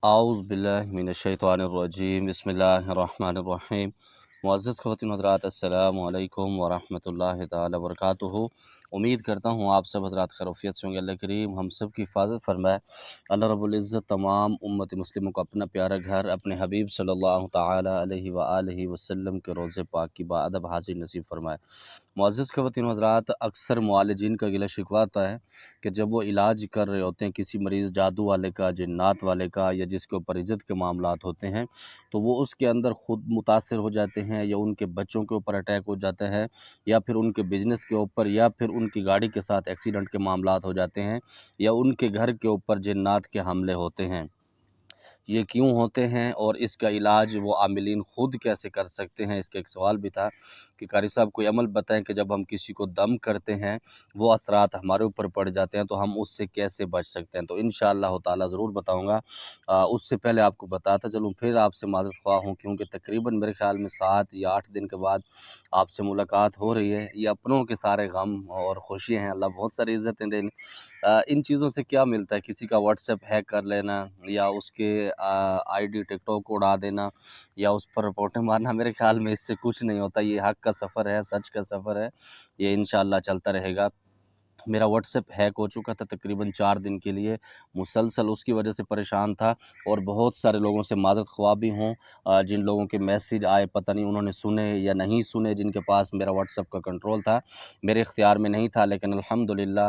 اعوذ باللہ من الشیطان الرجیم بسم اللہ الرحمن الرحیم معزز خواتین و حضرات، السلام علیکم ورحمۃ اللہ تعالی وبرکاتہ۔ امید کرتا ہوں آپ سب حضرات خیریت سے ہوں گے۔ اللہ کریم ہم سب کی حفاظت فرمائے۔ اللہ رب العزت تمام امت مسلموں کو اپنا پیارا گھر اپنے حبیب صلی اللہ تعالی علیہ وآلہ وسلم کے روضے پاک کی باادب حاضر نصیب فرمائے۔ معزز خواتین و حضرات، اکثر معالجین کا گلہ شکوہ آتا ہے کہ جب وہ علاج کر رہے ہوتے ہیں کسی مریض جادو والے کا، جنات والے کا، یا جس کے اوپر عزت کے معاملات ہوتے ہیں، تو وہ اس کے اندر خود متاثر ہو جاتے ہیں، یا ان کے بچوں کے اوپر اٹیک ہو جاتا ہے، یا پھر ان کے بزنس کے اوپر، یا پھر ان کی گاڑی کے ساتھ ایکسیڈنٹ کے معاملات ہو جاتے ہیں، یا ان کے گھر کے اوپر جنات کے حملے ہوتے ہیں۔ یہ کیوں ہوتے ہیں اور اس کا علاج وہ عاملین خود کیسے کر سکتے ہیں؟ اس کا ایک سوال بھی تھا کہ قاری صاحب کوئی عمل بتائیں کہ جب ہم کسی کو دم کرتے ہیں وہ اثرات ہمارے اوپر پڑ جاتے ہیں تو ہم اس سے کیسے بچ سکتے ہیں؟ تو انشاءاللہ تعالی ضرور بتاؤں گا۔ اس سے پہلے آپ کو بتاتا چلوں، پھر آپ سے معذرت خواہ ہوں، کیونکہ تقریباً میرے خیال میں 7 یا 8 دن کے بعد آپ سے ملاقات ہو رہی ہے۔ یہ اپنوں کے سارے غم اور خوشیاں ہیں، اللہ بہت ساری عزتیں دیں۔ ان چیزوں سے کیا ملتا ہے؟ کسی کا واٹس ایپ ہیک کر لینا، یا اس کے آئی ڈی ٹک ٹاک کو اڑا دینا، یا اس پر رپورٹیں مارنا، میرے خیال میں اس سے کچھ نہیں ہوتا۔ یہ حق کا سفر ہے، سچ کا سفر ہے، یہ انشاءاللہ چلتا رہے گا۔ میرا واٹس ایپ ہیک ہو چکا تھا تقریباً 4 دن کے لیے، مسلسل اس کی وجہ سے پریشان تھا، اور بہت سارے لوگوں سے معذرت خواہ بھی ہوں۔ جن لوگوں کے میسیج آئے پتہ نہیں انہوں نے سنے یا نہیں سنے، جن کے پاس میرا واٹس ایپ کا کنٹرول تھا، میرے اختیار میں نہیں تھا، لیکن الحمدللہ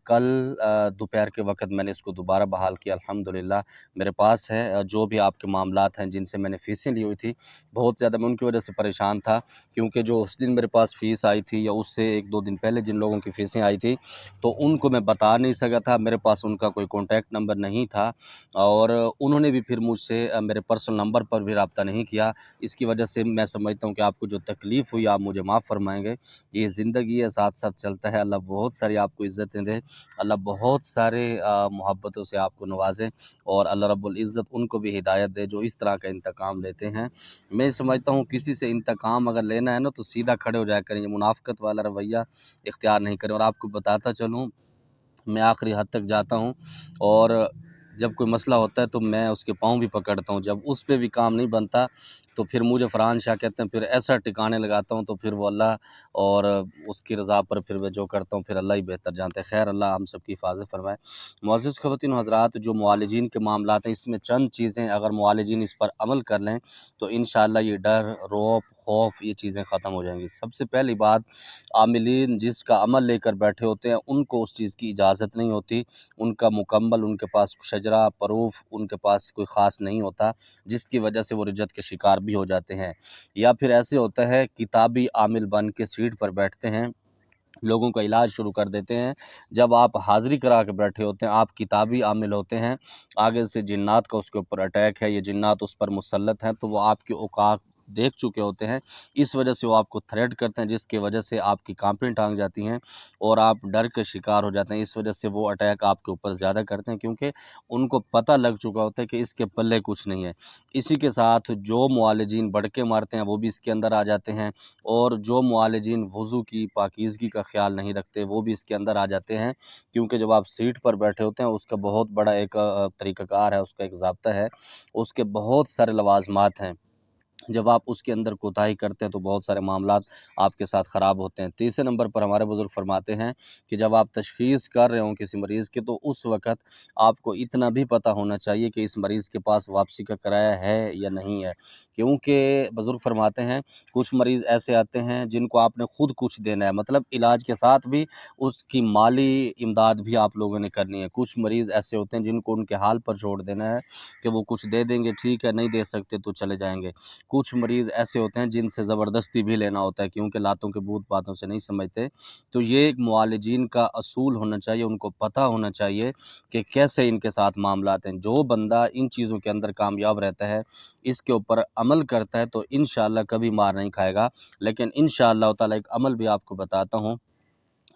کل دوپہر کے وقت میں نے اس کو دوبارہ بحال کیا۔ الحمدللہ میرے پاس ہے۔ جو بھی آپ کے معاملات ہیں جن سے میں نے فیسیں لی ہوئی تھی، بہت زیادہ میں ان کی وجہ سے پریشان تھا، کیونکہ جو اس دن میرے پاس فیس آئی تھی، یا اس سے 1-2 دن پہلے جن لوگوں کی فیسیں آئی تھی، تو ان کو میں بتا نہیں سکا تھا، میرے پاس ان کا کوئی کانٹیکٹ نمبر نہیں تھا، اور انہوں نے بھی پھر مجھ سے میرے پرسنل نمبر پر بھی رابطہ نہیں کیا۔ اس کی وجہ سے میں سمجھتا ہوں کہ آپ کو جو تکلیف ہوئی آپ مجھے معاف فرمائیں گے۔ یہ زندگی ہے، ساتھ ساتھ چلتا ہے۔ اللہ بہت ساری آپ کو عزتیں دے، اللہ بہت سارے محبتوں سے آپ کو نوازے، اور اللہ رب العزت ان کو بھی ہدایت دے جو اس طرح کا انتقام لیتے ہیں۔ میں سمجھتا ہوں کسی سے انتقام اگر لینا ہے نا تو سیدھا کھڑے ہو جایا کریں، یہ منافقت والا رویہ اختیار نہیں کریں۔ اور آپ کو بتاتا چلوں، میں آخری حد تک جاتا ہوں، اور جب کوئی مسئلہ ہوتا ہے تو میں اس کے پاؤں بھی پکڑتا ہوں۔ جب اس پہ بھی کام نہیں بنتا تو پھر مجھے فرحان شاہ کہتے ہیں، پھر ایسا ٹکانے لگاتا ہوں، تو پھر وہ اللہ اور اس کی رضا پر پھر میں جو کرتا ہوں پھر اللہ ہی بہتر جانتے ہیں۔ خیر، اللہ ہم سب کی حفاظت فرمائے۔ معزز خواتین و حضرات، جو معالجین کے معاملات ہیں، اس میں چند چیزیں اگر معالجین اس پر عمل کر لیں تو انشاءاللہ یہ ڈر، رعب، خوف، یہ چیزیں ختم ہو جائیں گی۔ سب سے پہلی بات، عاملین جس کا عمل لے کر بیٹھے ہوتے ہیں ان کو اس چیز کی اجازت نہیں ہوتی، ان کا مکمل ان کے پاس شجرہ پروف ان کے پاس کوئی خاص نہیں ہوتا، جس کی وجہ سے وہ رجت کے شکار بھی ہو جاتے ہیں۔ یا پھر ایسے ہوتا ہے کتابی عامل بن کے سیٹ پر بیٹھتے ہیں، لوگوں کا علاج شروع کر دیتے ہیں۔ جب آپ حاضری کرا کے بیٹھے ہوتے ہیں، آپ کتابی عامل ہوتے ہیں، آگے سے جنات کا اس کے اوپر اٹیک ہے، یہ جنات اس پر مسلط ہیں، تو وہ آپ کے اوقات دیکھ چکے ہوتے ہیں، اس وجہ سے وہ آپ کو تھریٹ کرتے ہیں، جس کی وجہ سے آپ کی کانپیں ٹانگ جاتی ہیں اور آپ ڈر کے شکار ہو جاتے ہیں۔ اس وجہ سے وہ اٹیک آپ کے اوپر زیادہ کرتے ہیں، کیونکہ ان کو پتہ لگ چکا ہوتا ہے کہ اس کے پلے کچھ نہیں ہے۔ اسی کے ساتھ جو معالجین بڑکے مارتے ہیں وہ بھی اس کے اندر آ جاتے ہیں، اور جو معالجین وضو کی پاکیزگی کا خیال نہیں رکھتے وہ بھی اس کے اندر آ جاتے ہیں، کیونکہ جب آپ سیٹ پر بیٹھے ہوتے ہیں اس کا بہت بڑا ایک طریقہ کار ہے، اس کا ایک ضابطہ ہے، اس کے بہت سارے لوازمات ہیں۔ جب آپ اس کے اندر کوتاہی کرتے ہیں تو بہت سارے معاملات آپ کے ساتھ خراب ہوتے ہیں۔ تیسرے نمبر پر ہمارے بزرگ فرماتے ہیں کہ جب آپ تشخیص کر رہے ہوں کسی مریض کے، تو اس وقت آپ کو اتنا بھی پتہ ہونا چاہیے کہ اس مریض کے پاس واپسی کا کرایہ ہے یا نہیں ہے، کیونکہ بزرگ فرماتے ہیں کچھ مریض ایسے آتے ہیں جن کو آپ نے خود کچھ دینا ہے، مطلب علاج کے ساتھ بھی اس کی مالی امداد بھی آپ لوگوں نے کرنی ہے۔ کچھ مریض ایسے ہوتے ہیں جن کو ان کے حال پر چھوڑ دینا ہے کہ وہ کچھ دے دیں گے، ٹھیک ہے، نہیں دے سکتے تو چلے جائیں گے۔ کچھ مریض ایسے ہوتے ہیں جن سے زبردستی بھی لینا ہوتا ہے، کیونکہ لاتوں کے بھوت باتوں سے نہیں سمجھتے۔ تو یہ ایک معالجین کا اصول ہونا چاہیے، ان کو پتہ ہونا چاہیے کہ کیسے ان کے ساتھ معاملات ہیں۔ جو بندہ ان چیزوں کے اندر کامیاب رہتا ہے، اس کے اوپر عمل کرتا ہے، تو انشاءاللہ کبھی مار نہیں کھائے گا۔ لیکن انشاءاللہ تعالی ایک عمل بھی آپ کو بتاتا ہوں